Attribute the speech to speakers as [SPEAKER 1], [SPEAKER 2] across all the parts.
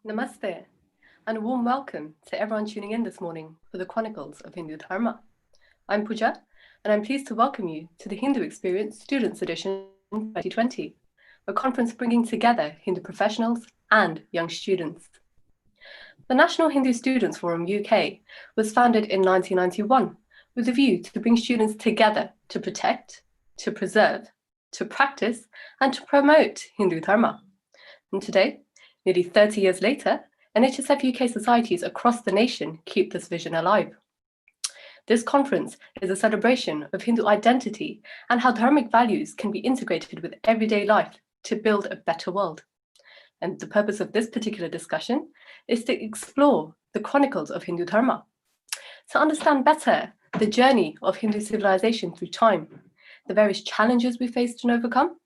[SPEAKER 1] Namaste, and a warm welcome to everyone tuning in this morning for the Chronicles of Hindu Dharma. I'm Pooja, and I'm pleased to welcome you to the Hindu Experience Students Edition 2020, a conference bringing together Hindu professionals and young students. The National Hindu Students Forum UK was founded in 1991 with a view to bring students together to protect, to preserve, to practice, and to promote Hindu Dharma. And today, nearly 30 years later, NHSF UK societies across the nation keep this vision alive. This conference is a celebration of Hindu identity and how dharmic values can be integrated with everyday life to build a better world. And the purpose of this particular discussion is to explore the chronicles of Hindu Dharma, to understand better the journey of Hindu civilization through time, the various challenges we faced and overcome,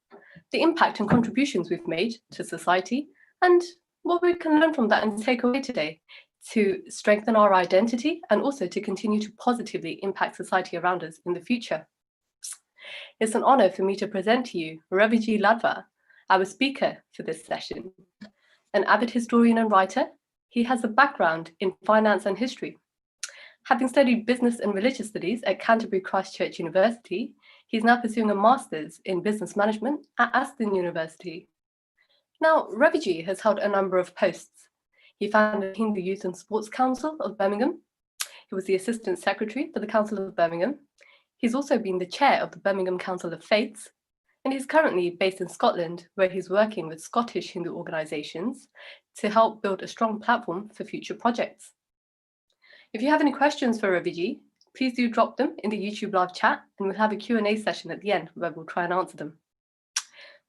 [SPEAKER 1] the impact and contributions we've made to society, and what we can learn from that and take away today to strengthen our identity and also to continue to positively impact society around us in the future. It's an honor for me to present to you Ravi Ladva, our speaker for this session. An avid historian and writer, he has a background in finance and history. Having studied business and religious studies at Canterbury Christ Church University, he's now pursuing a master's in business management at Aston University. Now, Ravi has held a number of posts. He founded Hindu Youth and Sports Council of Birmingham. He was the Assistant Secretary for the Council of Birmingham. He's also been the chair of the Birmingham Council of Faiths, and he's currently based in Scotland, where he's working with Scottish Hindu organisations to help build a strong platform for future projects. If you have any questions for Ravi, please do drop them in the YouTube live chat, and we'll have a Q&A session at the end where we'll try and answer them.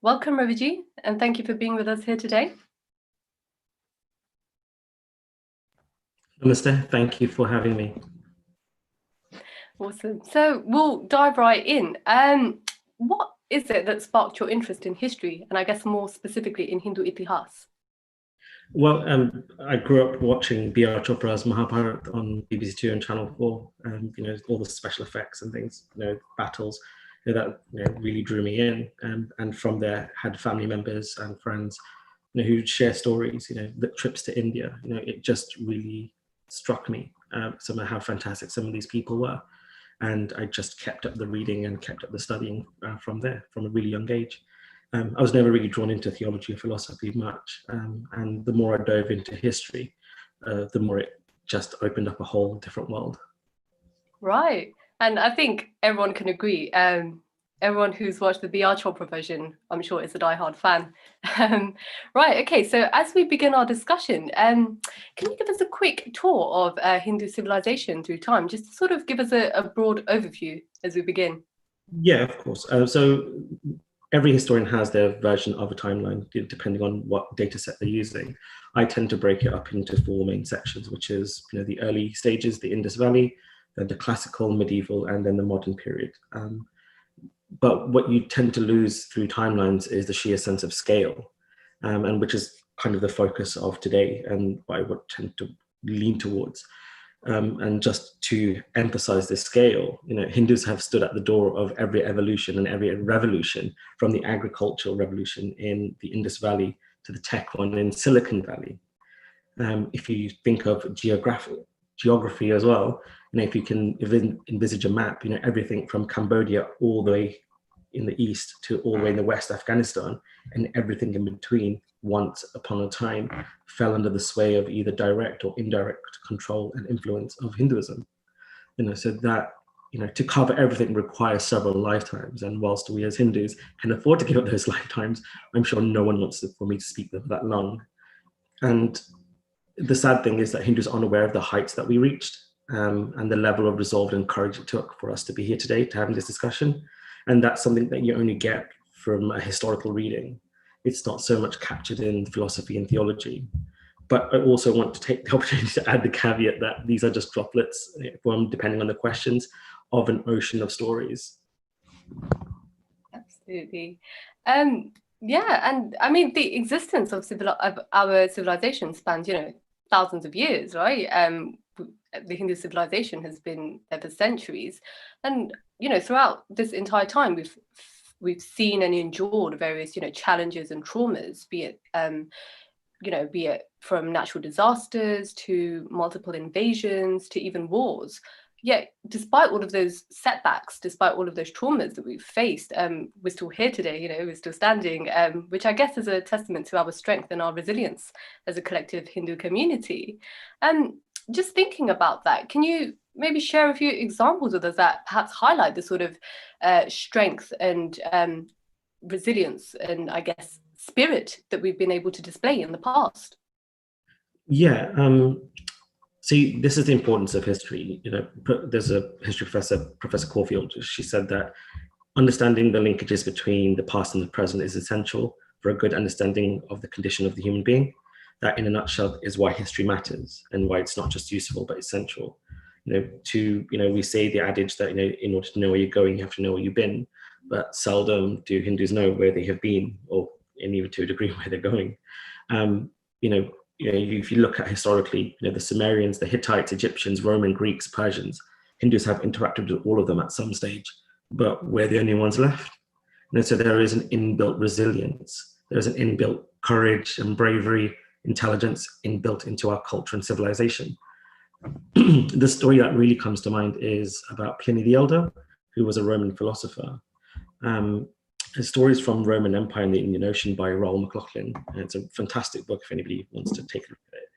[SPEAKER 1] Welcome, Ravi, and thank you for being with us here today.
[SPEAKER 2] Namaste, thank you for having me.
[SPEAKER 1] Awesome. So we'll dive right in. What is it that sparked your interest in history, and I guess more specifically in Hindu T.H.E.S.E?
[SPEAKER 2] Well, I grew up watching B.R. Chopra's Mahabharat on BBC Two and Channel 4, all the special effects and things, battles, that really drew me in. And from there, had family members and friends, who share stories, the trips to India, it just really struck me, somehow how fantastic some of these people were. And I just kept up the reading and kept up the studying from there, from a really young age. I was never really drawn into theology or philosophy much. And the more I dove into history, the more it just opened up a whole different world.
[SPEAKER 1] Right. And I think everyone can agree. Everyone who's watched the B.R. Chopra version, I'm sure, is a diehard fan. Right. Okay. So as we begin our discussion, can you give us a quick tour of Hindu civilization through time, just to sort of give us a broad overview as we begin?
[SPEAKER 2] Yeah, of course. So every historian has their version of a timeline, depending on what data set they're using. I tend to break it up into four main sections, which is the early stages, the Indus Valley, then the classical, medieval, and then the modern period. But what you tend to lose through timelines is the sheer sense of scale, and which is kind of the focus of today and what I would tend to lean towards. And just to emphasize this scale, Hindus have stood at the door of every evolution and every revolution, from the agricultural revolution in the Indus Valley to the tech one in Silicon Valley. If you think of geography as well, if you can envisage a map, everything from Cambodia all the way in the east to all the way in the west, Afghanistan, and everything in between, once upon a time, fell under the sway of either direct or indirect control and influence of Hinduism. So that, to cover everything requires several lifetimes. And whilst we as Hindus can afford to give up those lifetimes, I'm sure no one wants for me to speak them that long. And the sad thing is that Hindus aren't aware of the heights that we reached, and the level of resolve and courage it took for us to be here today, to having this discussion. And that's something that you only get from a historical reading. It's not so much captured in philosophy and theology. But I also want to take the opportunity to add the caveat that these are just droplets, depending on the questions, of an ocean of stories.
[SPEAKER 1] Absolutely. Yeah, and I mean, the existence of our civilization spans, thousands of years, right? The Hindu civilization has been there for centuries, and throughout this entire time, we've seen and endured various challenges and traumas, be it from natural disasters to multiple invasions to even wars. Yet, despite all of those setbacks, despite all of those traumas that we've faced, we're still here today, we're still standing, which I guess is a testament to our strength and our resilience as a collective Hindu community. Just thinking about that, can you maybe share a few examples with us that perhaps highlight the sort of strength and resilience and, I guess, spirit that we've been able to display in the past?
[SPEAKER 2] Yeah. See, this is the importance of history. There's a history professor, Professor Caulfield. She said that understanding the linkages between the past and the present is essential for a good understanding of the condition of the human being. That, in a nutshell, is why history matters and why it's not just useful but essential. We say the adage that in order to know where you're going, you have to know where you've been, but seldom do Hindus know where they have been, or even to a degree where they're going. If you look at historically, the Sumerians, the Hittites, Egyptians, Roman, Greeks, Persians, Hindus have interacted with all of them at some stage, but we're the only ones left. So there is an inbuilt resilience. There's an inbuilt courage and bravery, intelligence inbuilt into our culture and civilization. The story that really comes to mind is about Pliny the Elder, who was a Roman philosopher. The stories from Roman Empire in the Indian Ocean by Raoul McLaughlin. And it's a fantastic book if anybody wants to take a look at it.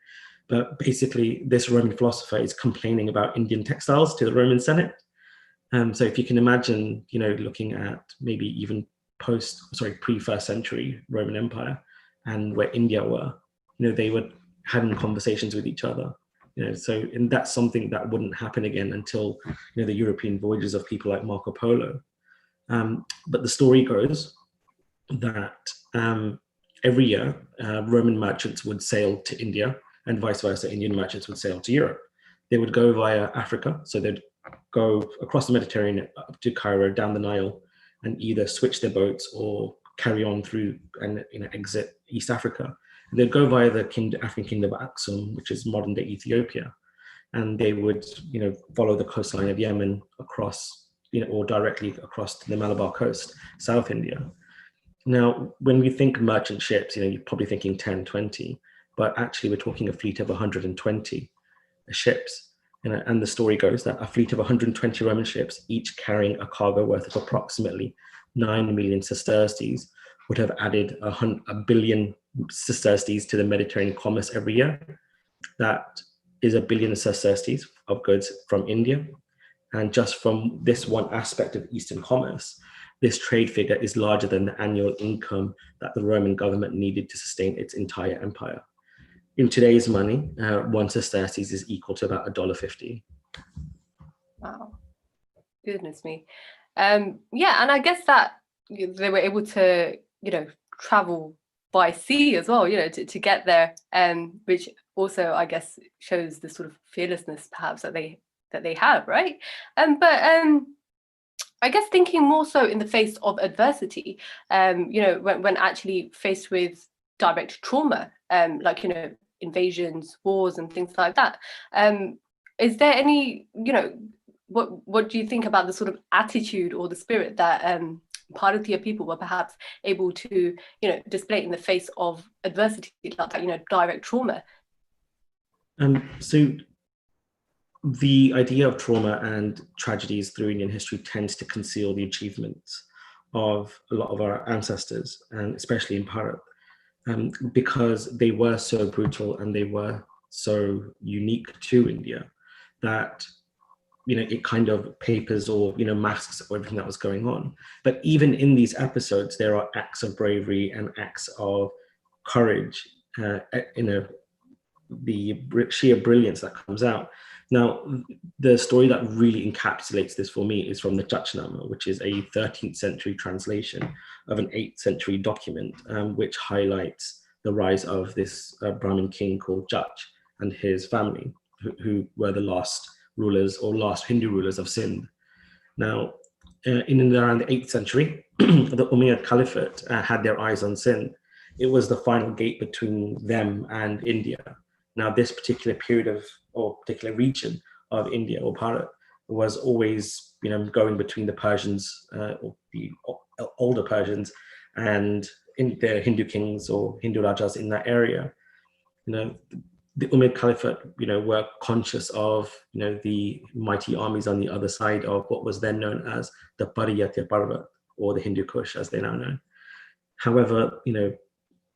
[SPEAKER 2] But basically, this Roman philosopher is complaining about Indian textiles to the Roman Senate. So if you can imagine, looking at maybe even pre-first century Roman Empire and where India were, they were having conversations with each other. And that's something that wouldn't happen again until, the European voyages of people like Marco Polo. But the story goes that every year, Roman merchants would sail to India, and vice versa, Indian merchants would sail to Europe. They would go via Africa, so they'd go across the Mediterranean up to Cairo, down the Nile, and either switch their boats or carry on through and exit East Africa. And they'd go via the African kingdom of Aksum, which is modern-day Ethiopia, and they would follow the coastline of Yemen across, or directly across to the Malabar coast, South India. Now, when we think merchant ships, you're probably thinking 10, 20, but actually we're talking a fleet of 120 ships. And the story goes that a fleet of 120 Roman ships, each carrying a cargo worth of approximately 9 million sesterces, would have added a billion sesterces to the Mediterranean commerce every year. That is a billion sesterces of goods from India. And just from this one aspect of Eastern commerce, this trade figure is larger than the annual income that the Roman government needed to sustain its entire empire. In today's money, one sesterces is equal to about $1.50.
[SPEAKER 1] Wow, goodness me. And I guess that they were able to, travel by sea as well, to get there, which also, I guess, shows the sort of fearlessness perhaps that they have, right? But I guess thinking more so in the face of adversity, when actually faced with direct trauma, like, invasions, wars, and things like that. Is there any, what do you think about the sort of attitude or the spirit that Bharatiya people were perhaps able to, display in the face of adversity, like that, direct trauma?
[SPEAKER 2] So the idea of trauma and tragedies through Indian history tends to conceal the achievements of a lot of our ancestors, and especially in Bharat, because they were so brutal and they were so unique to India that it kind of papers or masks everything that was going on. But even in these episodes, there are acts of bravery and acts of courage, the sheer brilliance that comes out. Now, the story that really encapsulates this for me is from the T.H.E.S.E, which is a 13th century translation of an 8th century document, which highlights the rise of this Brahmin king called T.H.E.S.E and his family, who were the last rulers or last Hindu rulers of Sindh. Now, in and around the 8th century, the Umayyad Caliphate had their eyes on Sindh. It was the final gate between them and India. Now, this particular period or particular region of India or Bharat was always, going between the Persians, or the older Persians, and in the Hindu kings or Hindu Rajas in that area. You know, the Umayyad Caliphate, were conscious of, the mighty armies on the other side of what was then known as the Pariyatya Parvat, or the Hindu Kush, as they now know. However,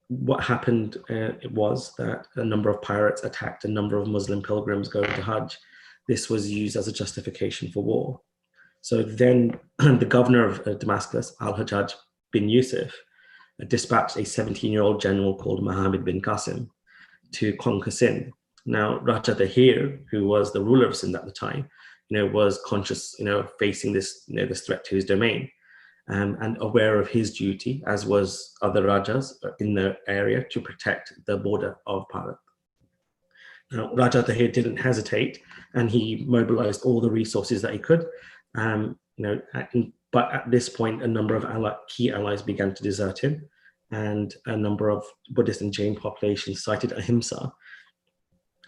[SPEAKER 2] what happened was that a number of pirates attacked a number of Muslim pilgrims going to Hajj. This was used as a justification for war. So then the governor of Damascus, Al-Hajjaj bin Yusuf, dispatched a 17-year-old general called Muhammad bin Qasim to conquer Sindh. Now, Raja Tahir, who was the ruler of Sindh at the time, was conscious, facing this, this threat to his domain, and aware of his duty, as was other Rajas in the area, to protect the border of Bharat. Now, Raja Tahir didn't hesitate, and he mobilized all the resources that he could. But at this point, a number of key allies began to desert him, and a number of Buddhist and Jain populations cited ahimsa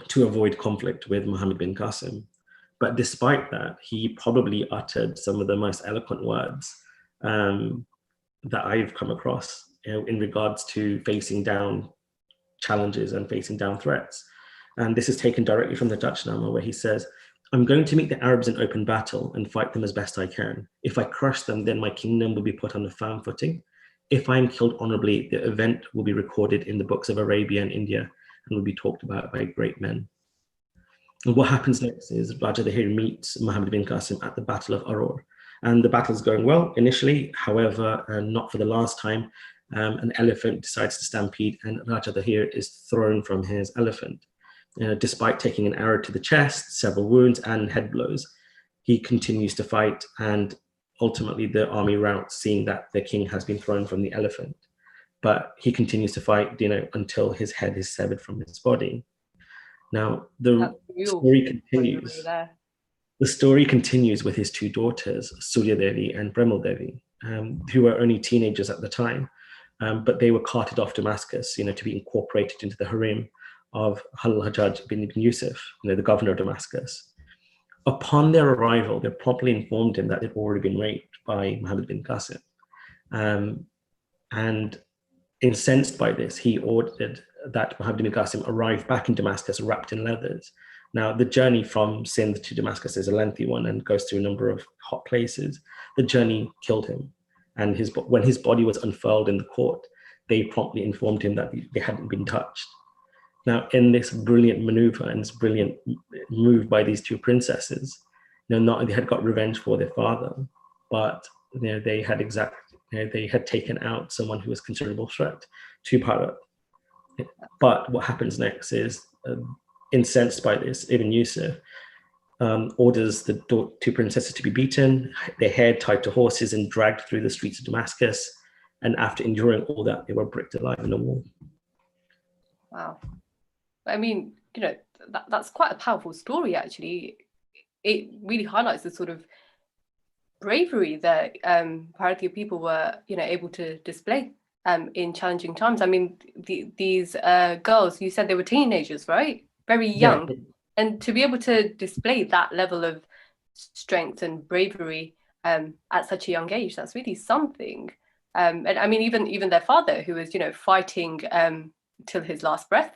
[SPEAKER 2] to avoid conflict with Muhammad bin Qasim. But despite that, he probably uttered some of the most eloquent words that I've come across, in regards to facing down challenges and facing down threats. And this is taken directly from the T.H.E.S.E, where he says, "I'm going to meet the Arabs in open battle and fight them as best I can. If I crush them, then my kingdom will be put on a firm footing. If I am killed honorably, the event will be recorded in the books of Arabia and India and will be talked about by great men." And what happens next is Raja Tahir meets Muhammad bin Qasim at the Battle of Aror. And the battle's going well initially, however, not for the last time, an elephant decides to stampede and Raja Tahir is thrown from his elephant. Despite taking an arrow to the chest, several wounds and head blows, he continues to fight, and ultimately the army routs, seeing that the king has been thrown from the elephant. But he continues to fight, until his head is severed from his body. Now, the story continues. The story continues with his two daughters, Surya Devi and Premal Devi, who were only teenagers at the time, but they were carted off Damascus, to be incorporated into the harem of Al-Hajjaj bin Yusuf, the governor of Damascus. Upon their arrival, they promptly informed him that they'd already been raped by Muhammad bin Qasim. And incensed by this, he ordered that Muhammad bin Qasim arrive back in Damascus wrapped in leathers. Now, the journey from Sindh to Damascus is a lengthy one and goes through a number of hot places. The journey killed him. And when his body was unfurled in the court, they promptly informed him that they hadn't been touched. Now, in this brilliant maneuver and this brilliant move by these two princesses, not only had got revenge for their father, but they had taken out someone who was a considerable threat to Bharat. But what happens next is, incensed by this, Ibn Yusuf orders the two princesses to be beaten, their hair tied to horses and dragged through the streets of Damascus. And after enduring all that, they were bricked alive in a wall.
[SPEAKER 1] Wow. I mean, that's quite a powerful story, actually. It really highlights the sort of bravery that Bharatiya people were, able to display in challenging times. I mean, these girls, you said they were teenagers, right? Very young. Yeah. And to be able to display that level of strength and bravery at such a young age, that's really something. And I mean, even their father, who was, fighting till his last breath,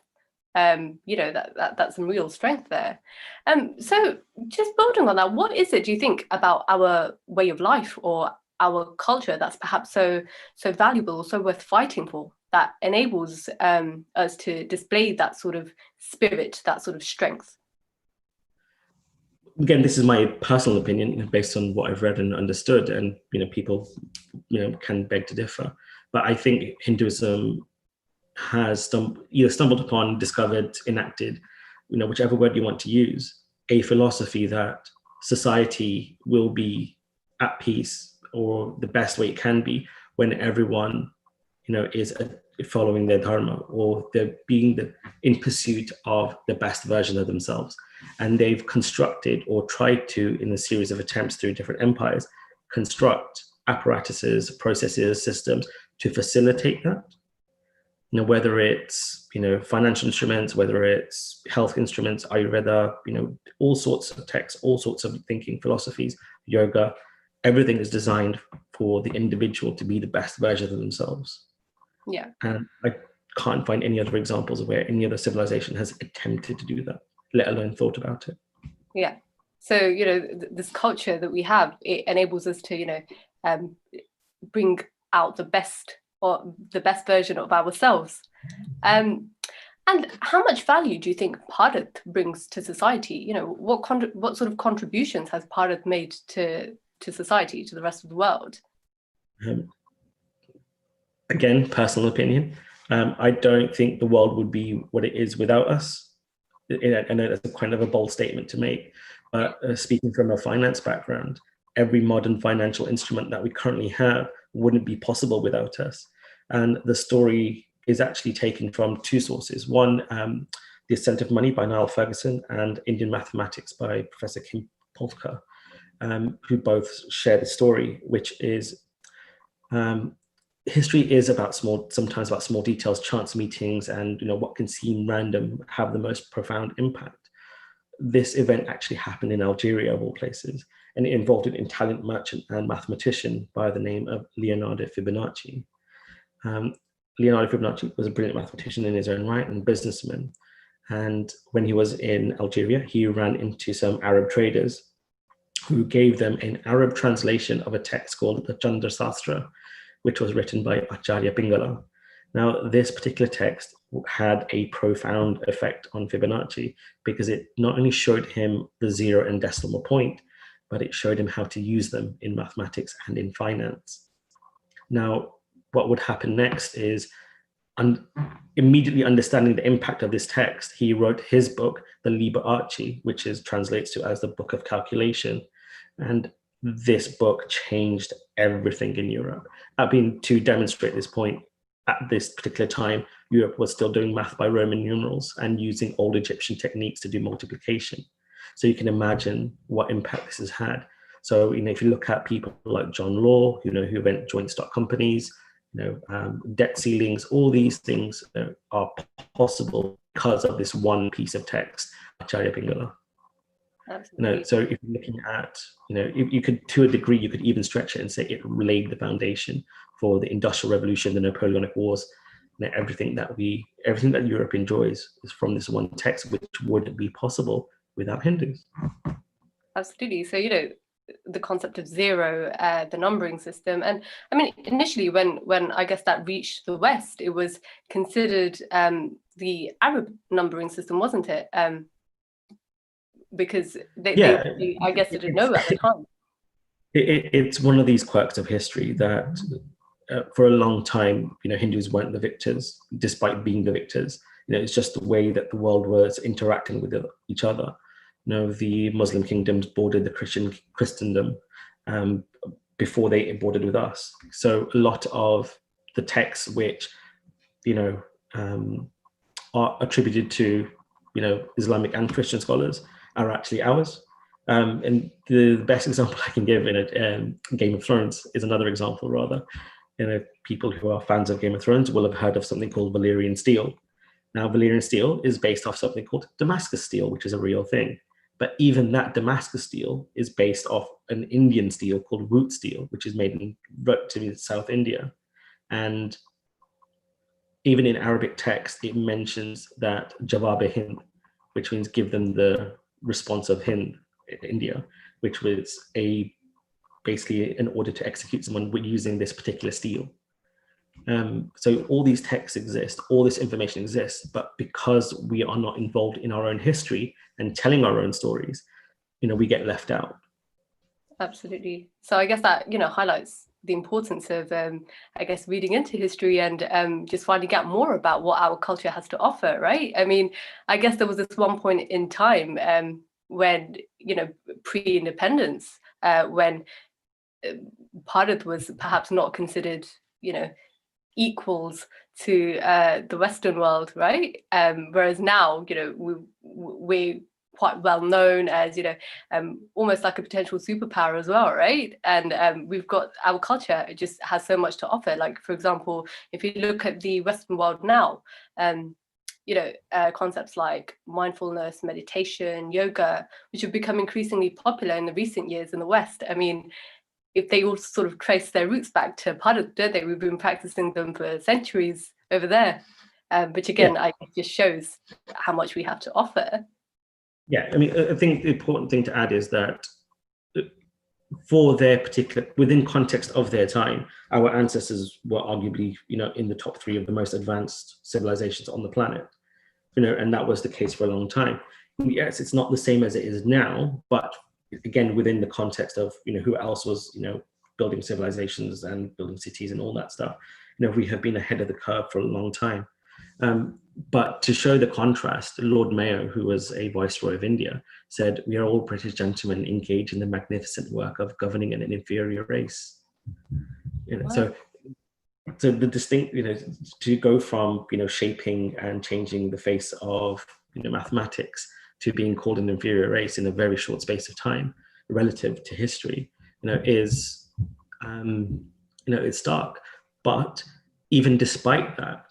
[SPEAKER 1] that's some real strength there. So just building on that, what is it, do you think, about our way of life or our culture that's perhaps so valuable, so worth fighting for, that enables us to display that sort of spirit, that sort of strength?
[SPEAKER 2] Again, this is my personal opinion based on what I've read and understood, and people can beg to differ. But I think Hinduism has either stumbled upon, discovered, enacted, whichever word you want to use, a philosophy that society will be at peace, or the best way it can be, when everyone is following their dharma, or they're being in pursuit of the best version of themselves. And they've constructed, or tried to, in a series of attempts through different empires, construct apparatuses, processes, systems to facilitate that. Whether it's financial instruments, whether it's health instruments, Ayurveda, all sorts of texts, all sorts of thinking philosophies, yoga, everything is designed for the individual to be the best version of themselves.
[SPEAKER 1] Yeah.
[SPEAKER 2] And can't find any other examples of where any other civilization has attempted to do that, let alone thought about it.
[SPEAKER 1] Yeah. So, this culture that we have, it enables us to, bring out the best version of ourselves. And how much value do you think Bharat brings to society? What sort of contributions has Bharat made to society, to the rest of the world?
[SPEAKER 2] Again, personal opinion. I don't think the world would be what it is without us. I know that's a kind of a bold statement to make, but speaking from a finance background, every modern financial instrument that we currently have wouldn't be possible without us. And the story is actually taken from two sources. One, The Ascent of Money by Niall Ferguson, and Indian Mathematics by Professor Kim Polkar, who both share the story, which is history is sometimes about small details, chance meetings, and what can seem random have the most profound impact. This event actually happened in Algeria, of all places, and it involved an Italian merchant and mathematician by the name of Leonardo Fibonacci. Leonardo Fibonacci was a brilliant mathematician in his own right and businessman. And when he was in Algeria, he ran into some Arab traders who gave them an Arab translation of a text called the Chandra Sastra, which was written by Acharya Pingala. Now, this particular text had a profound effect on Fibonacci because it not only showed him the zero and decimal point, but it showed him how to use them in mathematics and in finance. Now, what would happen next is, immediately understanding the impact of this text, he wrote his book, the Liber Archie, which translates to as the Book of Calculation. And this book changed everything in Europe. To demonstrate this point, at this particular time, Europe was still doing math by Roman numerals and using old Egyptian techniques to do multiplication. So you can imagine what impact this has had. So, if you look at people like John Law, who invent joint stock companies, debt ceilings, all these things are possible because of this one piece of text, Acharya Pingala.
[SPEAKER 1] Absolutely.
[SPEAKER 2] So if you're looking at, you could, to a degree, you could even stretch it and say it laid the foundation for the Industrial Revolution, the Napoleonic Wars, everything that Europe enjoys is from this one text, which wouldn't be possible without Hindus.
[SPEAKER 1] Absolutely. So, the concept of zero, the numbering system. And I mean, initially when I guess that reached the West, it was considered the Arab numbering system, wasn't it? Because they I guess didn't know at the time.
[SPEAKER 2] It's one of these quirks of history that for a long time, Hindus weren't the victors, despite being the victors. It's just the way that the world was interacting with each other. The Muslim kingdoms bordered the Christendom before they bordered with us. So a lot of the texts which, are attributed to, Islamic and Christian scholars are actually ours. And the best example I can give in a Game of Thrones is another example, rather. People who are fans of Game of Thrones will have heard of something called Valyrian steel. Now, Valyrian steel is based off something called Damascus steel, which is a real thing. But even that Damascus steel is based off an Indian steel called root steel, which is made in relatively South India. And even in Arabic text, it mentions that Jawab-e-Hind, which means give them the response of Hind, India, which was basically an order to execute someone using this particular steel. So all these texts exist, all this information exists, but because we are not involved in our own history and telling our own stories, we get left out.
[SPEAKER 1] Absolutely. So I guess that, highlights the importance of, I guess, reading into history and just finding out more about what our culture has to offer, right? I mean, I guess there was this one point in time when, pre-independence, when Bharat was perhaps not considered, equals to the Western world, right? Whereas now, we're quite well known as, almost like a potential superpower as well, right? And we've got our culture, it just has so much to offer. Like, for example, if you look at the Western world now, concepts like mindfulness, meditation, yoga, which have become increasingly popular in the recent years in the West. I mean, if they all sort of trace their roots back to Bharat, don't they? We've been practicing them for centuries over there. which again, I think just shows how much we have to offer.
[SPEAKER 2] Yeah, I mean, I think the important thing to add is that for their particular, within context of their time, our ancestors were arguably, in the top 3 of the most advanced civilizations on the planet, and that was the case for a long time. Yes, it's not the same as it is now, but again, within the context of, who else was, building civilizations and building cities and all that stuff, we have been ahead of the curve for a long time. But to show the contrast, Lord Mayo, who was a viceroy of India, said, "We are all British gentlemen engaged in the magnificent work of governing an inferior race." Wow. So the distinct, to go from, shaping and changing the face of, mathematics to being called an inferior race in a very short space of time, relative to history, is, it's stark. But even despite that,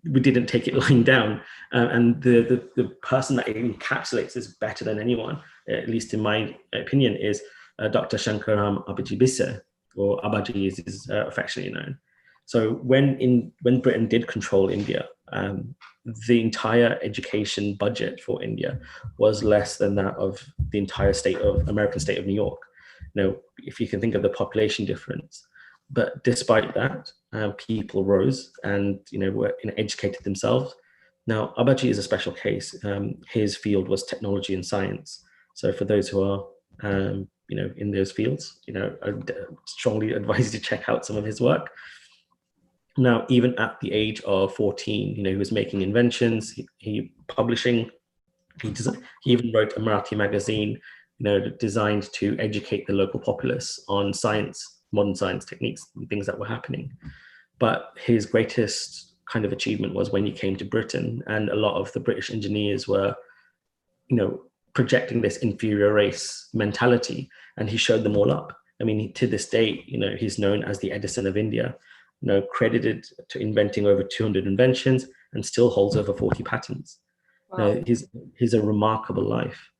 [SPEAKER 2] we didn't take it lying down, and the person that encapsulates this better than anyone, at least in my opinion, is Dr. Shankaram Abhijibise, or Abaji as is affectionately known. So when Britain did control India, the entire education budget for India was less than that of the entire American state of New York. If you can think of the population difference. But despite that, people rose and were educated themselves. Now, Abaji is a special case. His field was technology and science. So for those who are in those fields, I strongly advise you to check out some of his work. Now, even at the age of 14, he was making inventions, he publishing. He even wrote a Marathi magazine, designed to educate the local populace on science, modern science techniques, and things that were happening. But his greatest kind of achievement was when he came to Britain, and a lot of the British engineers were, projecting this inferior race mentality, and he showed them all up. I mean, to this day, he's known as the Edison of India, credited to inventing over 200 inventions and still holds over 40 patents. Wow. He's a remarkable life.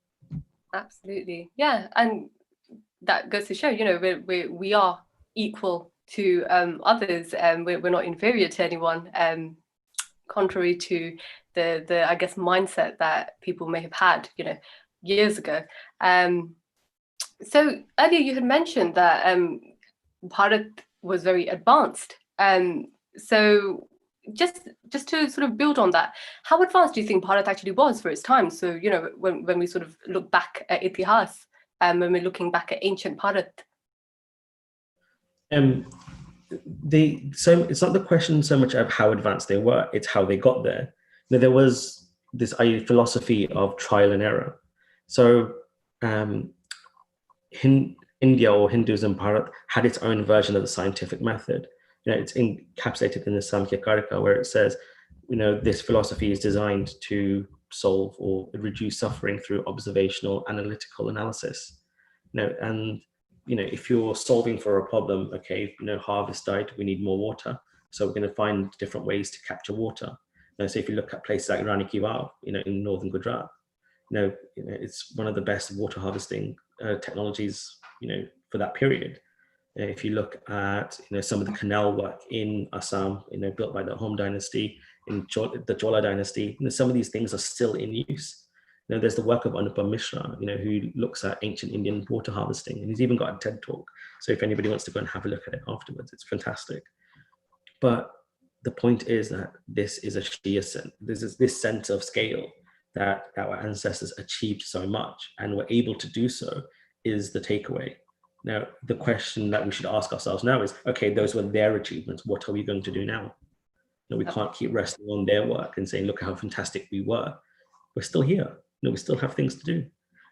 [SPEAKER 1] Absolutely, yeah, and that goes to show, we are equal to others, and we're not inferior to anyone, contrary to the I guess mindset that people may have had, years ago. So earlier you had mentioned that Bharat was very advanced. So just to sort of build on that, how advanced do you think Bharat actually was for its time? So, when we sort of look back at T.H.E.S.E, when we're looking back at ancient Bharat.
[SPEAKER 2] So it's not the question so much of how advanced they were, it's how they got there. There was this philosophy of trial and error. So India, or Hinduism, Bharat, had its own version of the scientific method. It's encapsulated in the Samkhya Karika, where it says, this philosophy is designed to solve or reduce suffering through observational analytical analysis. And if you're solving for a problem, okay, harvest died, we need more water, so we're going to find different ways to capture water. So if you look at places like Rani Ki Vav, in northern Gujarat, it's one of the best water harvesting technologies, for that period. If you look at some of the canal work in Assam, built by the Hom dynasty, in the Chola dynasty, some of these things are still in use. There's the work of Anupam Mishra, who looks at ancient Indian water harvesting, and he's even got a TED talk. So if anybody wants to go and have a look at it afterwards, it's fantastic. But the point is that this is a sheer sense. This sense of scale that our ancestors achieved so much and were able to do so is the takeaway. Now, the question that we should ask ourselves now is, okay, those were their achievements. What are we going to do now? We can't keep resting on their work and saying, look how fantastic we were. We're still here. We still have things to do.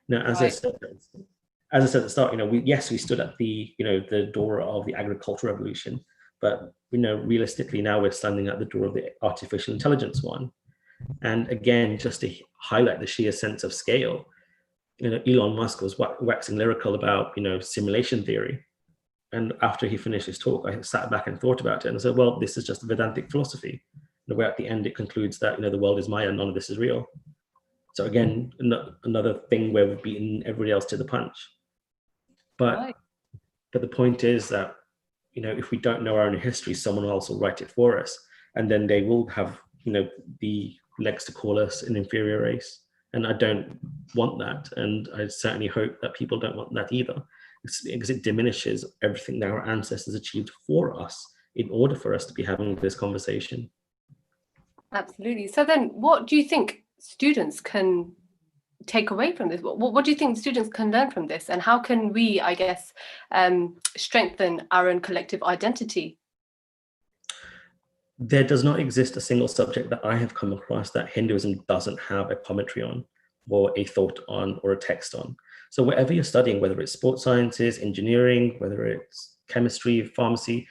[SPEAKER 2] Now, as I said at the start, we stood at the, the door of the agricultural revolution, but realistically now we're standing at the door of the artificial intelligence one. And again, just to highlight the sheer sense of scale, Elon Musk was waxing lyrical about, simulation theory. And after he finished his talk, I sat back and thought about it, and I said, well, this is just a Vedantic philosophy, where at the end it concludes that, the world is Maya, none of this is real. So again, another thing where we've beaten everybody else to the punch. But the point is that, if we don't know our own history, someone else will write it for us. and then they will have, the legs to call us an inferior race. And I don't want that, and I certainly hope that people don't want that either, because it diminishes everything that our ancestors achieved for us in order for us to be having this conversation.
[SPEAKER 1] Absolutely. So then what do you think students can take away from this? What do you think students can learn from this, and how can we, I guess, strengthen our own collective identity?
[SPEAKER 2] There does not exist a single subject that I have come across that Hinduism doesn't have a commentary on, or a thought on, or a text on. So whatever you're studying, whether it's sports sciences, engineering, whether it's chemistry, pharmacy,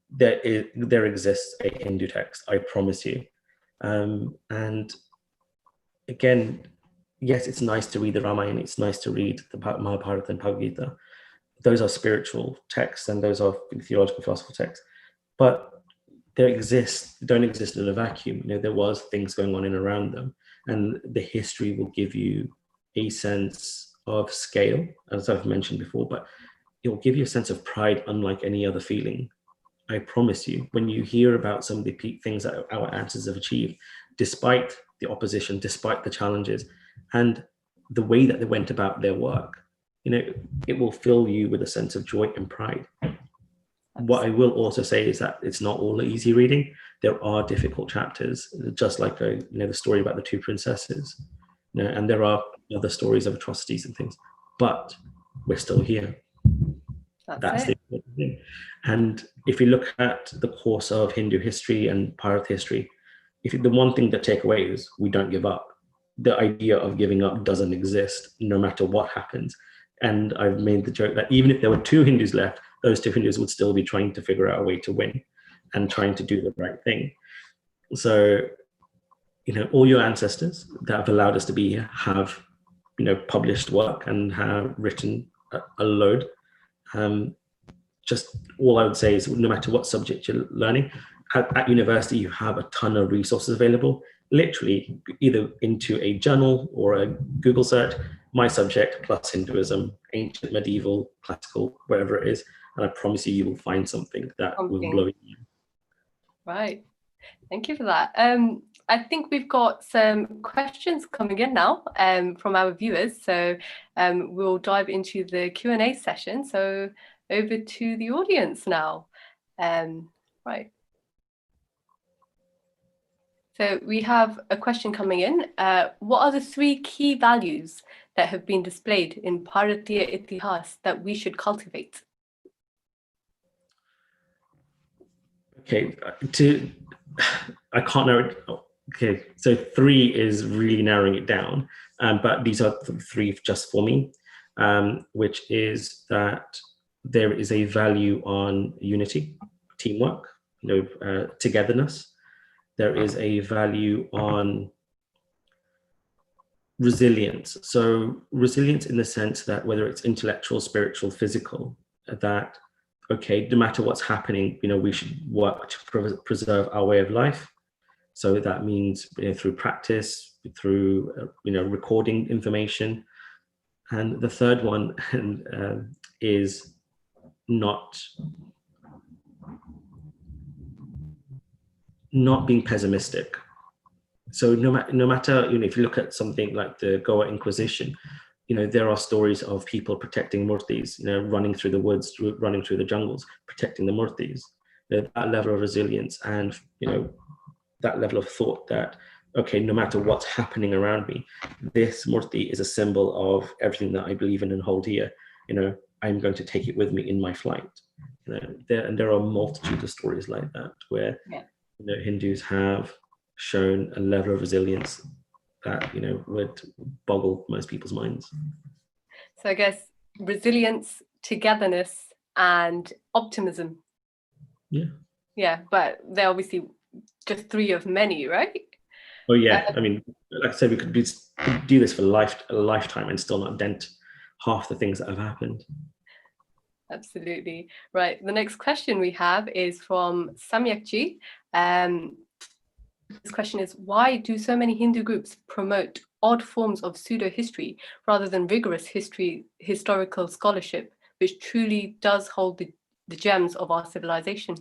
[SPEAKER 2] there exists a Hindu text, I promise you. And again, yes, it's nice to read the Ramayana, it's nice to read the Mahabharata and Bhagavad Gita. Those are spiritual texts, and those are theological, philosophical texts. But don't exist in a vacuum. There was things going on in around them, and the history will give you a sense of scale, as I've mentioned before, but it will give you a sense of pride unlike any other feeling. I promise you, when you hear about some of the things that our ancestors have achieved, despite the opposition, despite the challenges, and the way that they went about their work, it will fill you with a sense of joy and pride. What I will also say is that it's not all easy reading. There are difficult chapters, just like the story about the two princesses, and there are other stories of atrocities and things. But we're still here. That's the important thing. And if you look at the course of Hindu history and Bharat history, the one thing that take away is we don't give up. The idea of giving up doesn't exist, no matter what happens. And I've made the joke that even if there were two Hindus left, those two Hindus would still be trying to figure out a way to win and trying to do the right thing. So, all your ancestors that have allowed us to be here have, published work and have written a load. Just all I would say is, no matter what subject you're learning, at university, you have a ton of resources available, literally either into a journal or a Google search, my subject plus Hinduism, ancient, medieval, classical, wherever it is. And I promise you, you will find something that will blow you.
[SPEAKER 1] Right. Thank you for that. I think we've got some questions coming in now from our viewers. So we'll dive into the Q&A session. So over to the audience now. Right. So we have a question coming in. What are the 3 key values that have been displayed in Bharatiya Itihas that we should cultivate?
[SPEAKER 2] Okay, I can't narrow it. Okay, so 3 is really narrowing it down, but these are the 3 just for me, which is that there is a value on unity, teamwork, togetherness. There is a value on resilience. So resilience in the sense that whether it's intellectual, spiritual, physical, that, okay, no matter what's happening, we should work to preserve our way of life. So that means through practice, through recording information. And the third one is not being pessimistic. So no matter if you look at something like the Goa Inquisition, there are stories of people protecting murtis, running through the woods, running through the jungles, protecting the murtis. That level of resilience and that level of thought that, okay, no matter what's happening around me, this murti is a symbol of everything that I believe in and hold here. I'm going to take it with me in my flight. There are a multitude of stories like that where Hindus have shown a level of resilience that would boggle most people's minds.
[SPEAKER 1] So I guess resilience, togetherness, and optimism. Yeah, but they're obviously just 3 of many, right?
[SPEAKER 2] Oh yeah, I mean, like I said, we could do this for a lifetime and still not dent half the things that have happened.
[SPEAKER 1] Absolutely. Right. The next question we have is from Samyakji. This question is, why do so many Hindu groups promote odd forms of pseudo-history rather than rigorous historical scholarship, which truly does hold the gems of our civilization?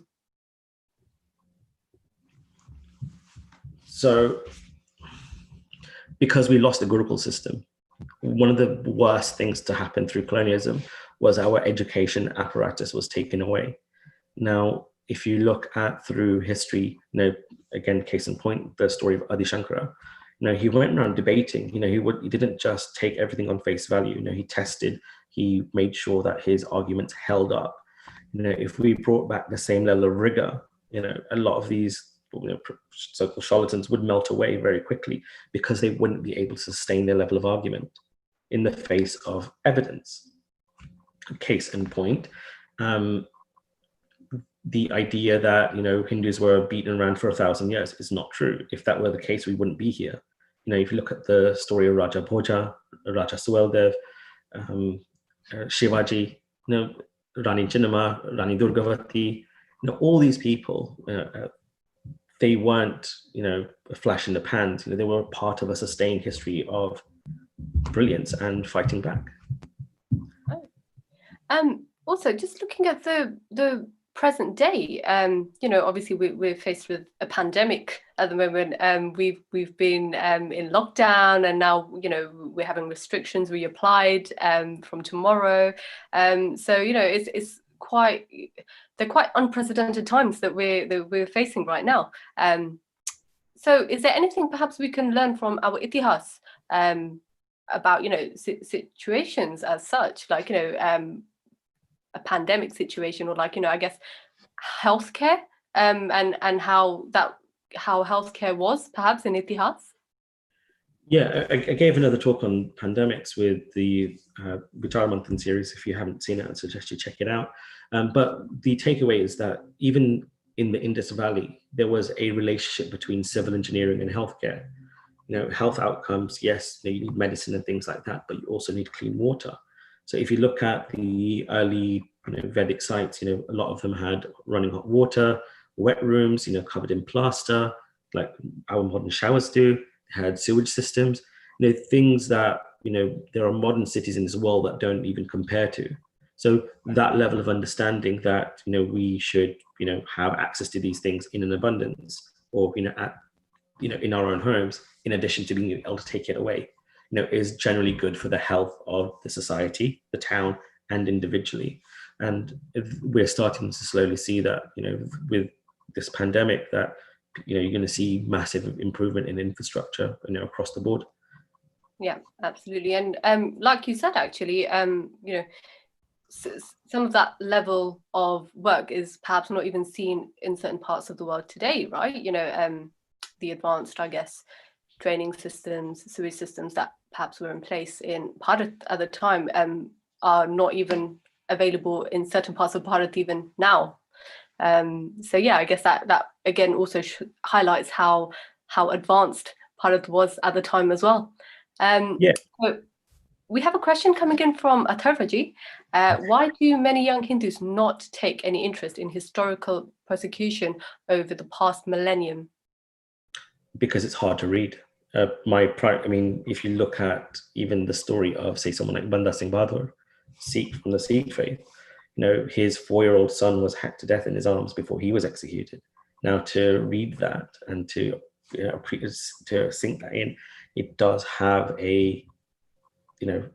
[SPEAKER 2] So because we lost the Gurukul system, one of the worst things to happen through colonialism was our education apparatus was taken away. Now, if you look at through history, again, case in point, the story of Adi Shankara, he went around debating, he didn't just take everything on face value, he tested, he made sure that his arguments held up. If we brought back the same level of rigor, a lot of these so-called charlatans would melt away very quickly because they wouldn't be able to sustain their level of argument in the face of evidence. Case in point, the idea that Hindus were beaten around for 1,000 years is not true. If that were the case, we wouldn't be here. If you look at the story of Raja Bhoja, Raja Sueldev, Shivaji, Rani Chinnama, Rani Durgavati, all these people, they weren't a flash in the pan. They were part of a sustained history of brilliance and fighting back.
[SPEAKER 1] Also, just looking at the present day, obviously we're faced with a pandemic at the moment. We've been in lockdown, and now we're having restrictions reapplied from tomorrow. So it's they're quite unprecedented times that we're facing right now. So is there anything perhaps we can learn from our T.H.E.S.E about situations as such, like a pandemic situation, or like I guess healthcare, and how healthcare was perhaps in T.H.E.S.E?
[SPEAKER 2] Yeah, I gave another talk on pandemics with the Vichar Manthan series. If you haven't seen it, I'd suggest you check it out. But the takeaway is that even in the Indus Valley, there was a relationship between civil engineering and healthcare. Health outcomes, yes, you need medicine and things like that, but you also need clean water. So if you look at the early Vedic sites, a lot of them had running hot water, wet rooms, covered in plaster, like our modern showers do. They had sewage systems, things that, there are modern cities in this world that don't even compare to. So that level of understanding that, we should, have access to these things in an abundance, or, in our own homes, in addition to being able to take it away, is generally good for the health of the society, the town, and individually. And we're starting to slowly see that, with this pandemic, that, you're going to see massive improvement in infrastructure, across the board.
[SPEAKER 1] Yeah, absolutely. And like you said, actually, some of that level of work is perhaps not even seen in certain parts of the world today, right? The advanced, I guess, draining systems, sewage systems that perhaps were in place in Bharat at the time are not even available in certain parts of Bharat even now. So yeah, I guess that again also highlights how advanced Bharat was at the time as well. So we have a question coming in from Atharvaji. Why do many young Hindus not take any interest in historical persecution over the past millennium?
[SPEAKER 2] Because it's hard to read. If you look at even the story of, say, someone like Banda Singh Bahadur, Sikh from the Sikh faith, his 4-year-old son was hacked to death in his arms before he was executed. Now, to read that and to sink that in, it does have a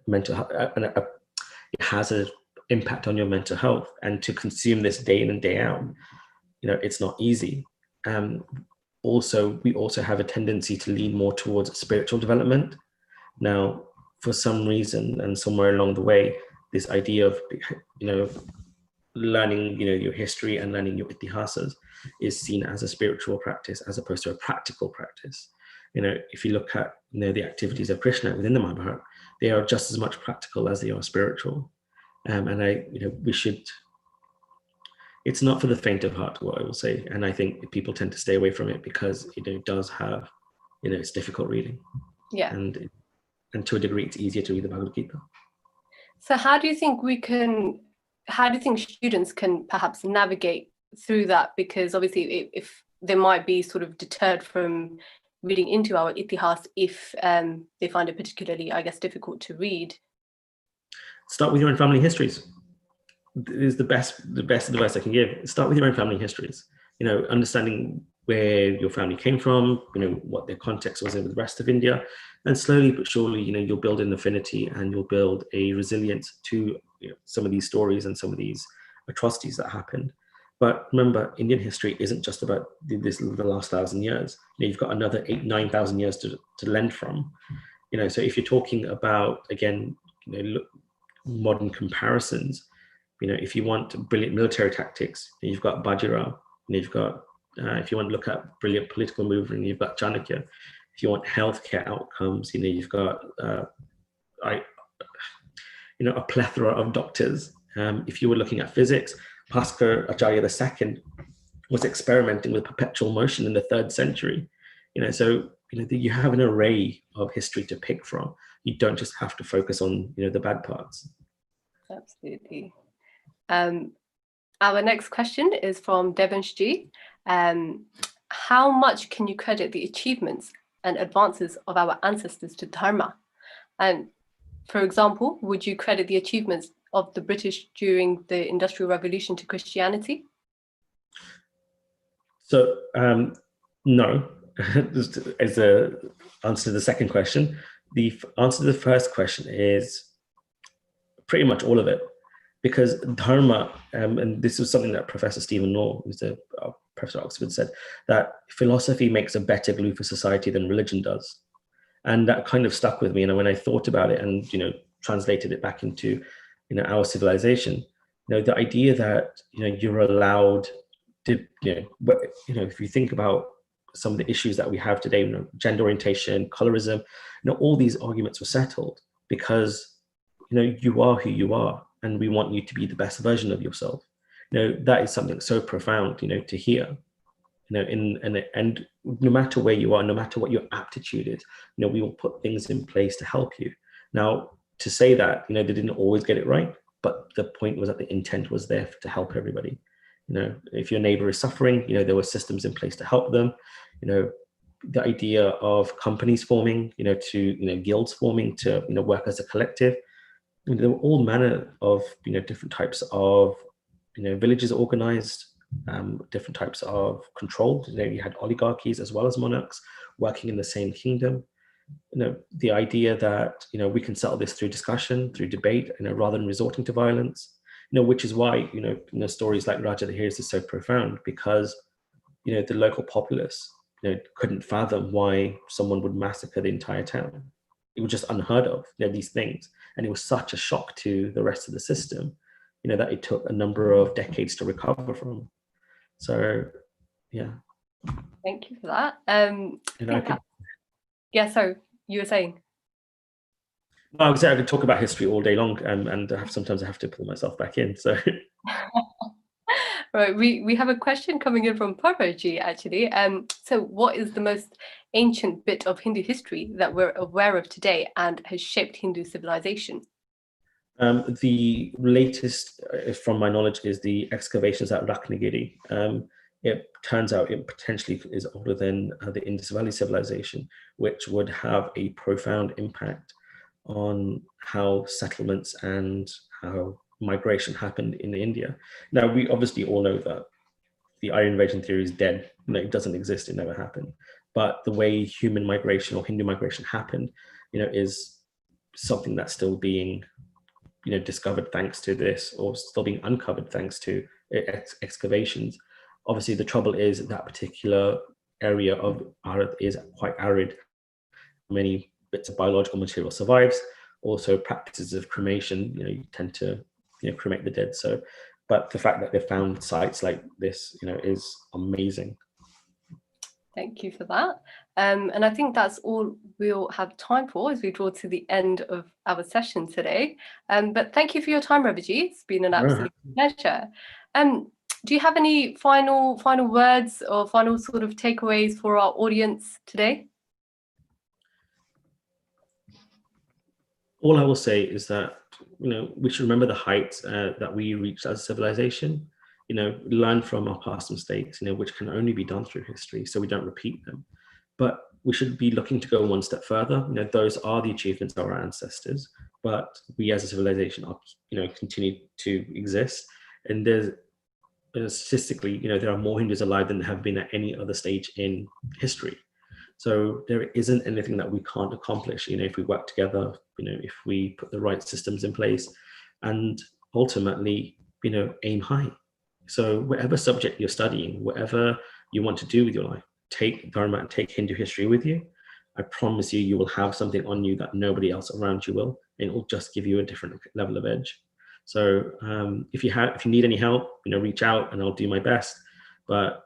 [SPEAKER 2] mental health, it has an impact on your mental health, and to consume this day in and day out, it's not easy. We also have a tendency to lean more towards spiritual development. Now, for some reason and somewhere along the way, this idea of learning your history and learning your T.H.E.S.Es is seen as a spiritual practice as opposed to a practical practice. If you look at the activities of Krishna within the Mahabharata, they are just as much practical as they are spiritual. We should. It's not for the faint of heart, what I will say, and I think people tend to stay away from it because it does have, it's difficult reading.
[SPEAKER 1] Yeah.
[SPEAKER 2] And to a degree, it's easier to read the Bhagavad Gita.
[SPEAKER 1] So how do you think students can perhaps navigate through that? Because obviously, if they might be sort of deterred from reading into our T.H.E.S.E if they find it particularly, I guess, difficult to read.
[SPEAKER 2] Start with your own family histories. Is the best advice I can give. Start with your own family histories. Understanding where your family came from, what their context was in the rest of India. And slowly but surely, you'll build an affinity and you'll build a resilience to some of these stories and some of these atrocities that happened. But remember, Indian history isn't just about the last 1,000 years. You've got another 9,000 years to lend from. So if you're talking about, again, modern comparisons, if you want brilliant military tactics, you've got Bajirao. You've got, if you want to look at brilliant political movement, you've got Chanakya. If you want healthcare outcomes, you've got a plethora of doctors. If you were looking at physics, Bhaskar Acharya II was experimenting with perpetual motion in the 3rd century. So you have an array of history to pick from. You don't just have to focus on the bad parts.
[SPEAKER 1] Absolutely. Our next question is from Devansh G. How much can you credit the achievements and advances of our ancestors to Dharma? And for example, would you credit the achievements of the British during the Industrial Revolution to Christianity?
[SPEAKER 2] So, no. As the answer to the second question, the answer to the first question is pretty much all of it. Because Dharma, and this was something that Professor Stephen Law, who's a professor at Oxford, said, that philosophy makes a better glue for society than religion does. And that kind of stuck with me. When I thought about it and, translated it back into, our civilization, the idea that, you're allowed to, if you think about some of the issues that we have today, gender orientation, colorism, all these arguments were settled because, you are who you are. And we want you to be the best version of yourself. That is something so profound, to hear. And no matter where you are, no matter what your aptitude is, we will put things in place to help you. Now, to say that, they didn't always get it right, but the point was that the intent was there to help everybody. If your neighbor is suffering, there were systems in place to help them. The idea of companies forming, to guilds forming to work as a collective. There were all manner of different types of villages organized, different types of control. You had oligarchies as well as monarchs working in the same kingdom. The idea that we can settle this through discussion, through debate, rather than resorting to violence. Which is why stories like Raja Hears is so profound, because the local populace couldn't fathom why someone would massacre the entire town. It was just unheard of, these things. And it was such a shock to the rest of the system, that it took a number of decades to recover from. So, yeah.
[SPEAKER 1] Thank you for that. Yeah, so you were saying?
[SPEAKER 2] I would say I could talk about history all day long, and sometimes I have to pull myself back in, so.
[SPEAKER 1] Right, we have a question coming in from Parvaji, actually. So what is the most ancient bit of Hindu history that we're aware of today and has shaped Hindu civilization?
[SPEAKER 2] The latest, from my knowledge, is the excavations at Ratnagiri. It turns out it potentially is older than the Indus Valley civilization, which would have a profound impact on how settlements and how migration happened in India. Now, we obviously all know that the Aryan invasion theory is dead. It doesn't exist. It never happened. But the way human migration or Hindu migration happened, is something that's still being, discovered thanks to this, or still being uncovered thanks to excavations. Obviously, the trouble is that particular area of Bharat is quite arid. Many bits of biological material survives. Also, practices of cremation, you tend to, cremate the dead. So, but the fact that they found sites like this, is amazing.
[SPEAKER 1] Thank you for that. And I think that's all we'll have time for as we draw to the end of our session today. But thank you for your time, Ravi. It's been an absolute pleasure. Do you have any final words or final sort of takeaways for our audience today?
[SPEAKER 2] All I will say is that, we should remember the heights that we reached as a civilization, learn from our past mistakes, which can only be done through history, so we don't repeat them. But we should be looking to go one step further. Those are the achievements of our ancestors, but we as a civilization are, continue to exist. And there's statistically, there are more Hindus alive than have been at any other stage in history. So there isn't anything that we can't accomplish, if we work together, if we put the right systems in place, and ultimately, aim high. So whatever subject you're studying, whatever you want to do with your life, take Dharma and take Hindu history with you. I promise you, you will have something on you that nobody else around you will, and it will just give you a different level of edge. So if you need any help, reach out and I'll do my best. But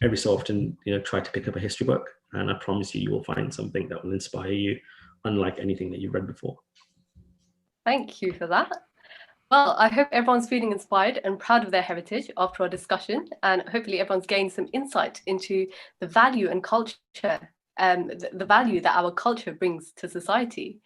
[SPEAKER 2] every so often, try to pick up a history book, and I promise you, you will find something that will inspire you, unlike anything that you've read before.
[SPEAKER 1] Thank you for that. Well, I hope everyone's feeling inspired and proud of their heritage after our discussion, and hopefully everyone's gained some insight into the value and culture, the value that our culture brings to society.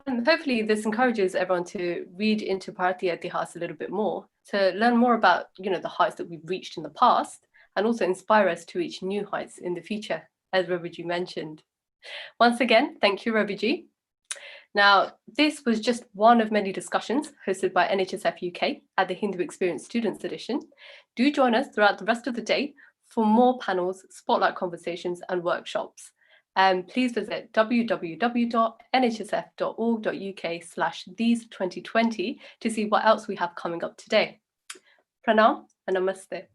[SPEAKER 1] And hopefully this encourages everyone to read into Bharatiya Itihas a little bit more, to learn more about, the heights that we've reached in the past, and also inspire us to reach new heights in the future, as Ravi mentioned. Once again, thank you, Ravi. Now, this was just one of many discussions hosted by NHSF UK at the Hindu Experience Students Edition. Do join us throughout the rest of the day for more panels, spotlight conversations, and workshops. Please visit www.nhsf.org.uk/these2020 to see what else we have coming up today. Pranam and namaste.